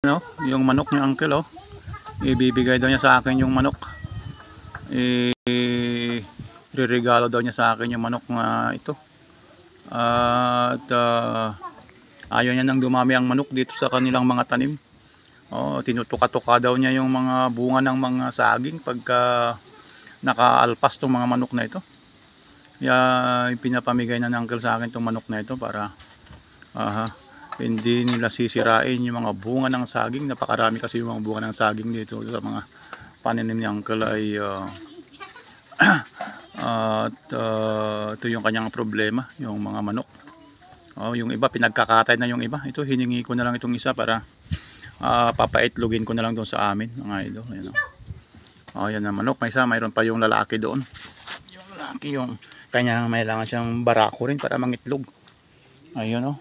No, yung manok ni uncle, oh. Ibibigay daw niya sa akin yung manok. Ireregalo daw niya sa akin yung manok na ito. At ayaw niya nang dumami ang manok dito sa kanilang mga tanim. Oh, tinutuka-tuka daw niya yung mga bunga ng mga saging pagka nakaalpas tong mga manok na ito. Kaya pinapamigay na ng uncle sa akin tong manok na ito para hindi nila sisirain yung mga bunga ng saging. Napakarami kasi yung mga bunga ng saging dito sa mga pananim ni uncle ay ito yung kanyang problema, yung mga manok. Yung iba pinagkakatay na yung iba. Ito hiningi ko na lang itong isa para papaitlogin ko na lang doon sa amin mga idol. Ayan, yan ang manok. May isa, mayroon pa yung lalaki doon. Yung lalaki yung kanya kailangan siyang barako rin para mangitlog. Ayun,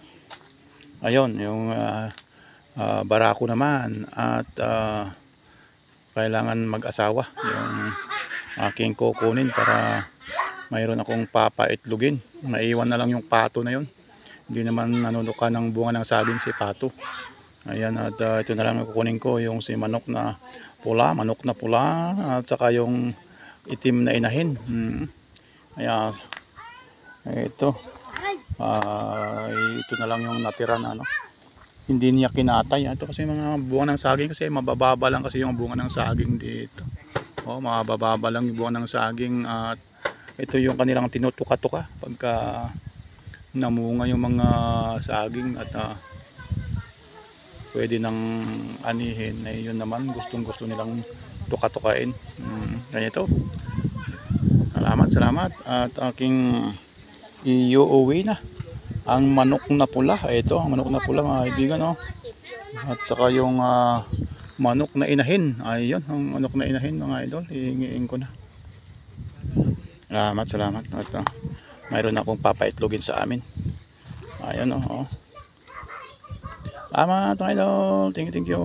ayun yung barako naman at kailangan mag-asawa yung aking kukunin para mayroon akong papaitlogin. Naiwan na lang yung pato na yun. Hindi naman nanunuka ng bunga ng saging si pato. Ayan, at ito na lang kukunin ko yung si manok na pula at saka yung itim na inahin. Ayan, ito na lang yung natira na hindi niya kinatay. Ito kasi mga bunga ng saging kasi mabababa lang kasi yung bunga ng saging dito. Mabababa lang yung bunga ng saging at ito yung kanilang tinutuka-tuka pagka namunga yung mga saging at pwede nang anihin. Yun naman gustong-gusto nilang tuka-tukain. Kaya ito, salamat at aking iuuwi na ang manok na pula. Ito ang manok na pula mga kaibigan, at saka yung manok na inahin. Ayun ang manok na inahin mga idol, hihingiin ko na. Salamat at mayroon akong papaitlogin sa amin. Ayun, salamat mga idol, thank you.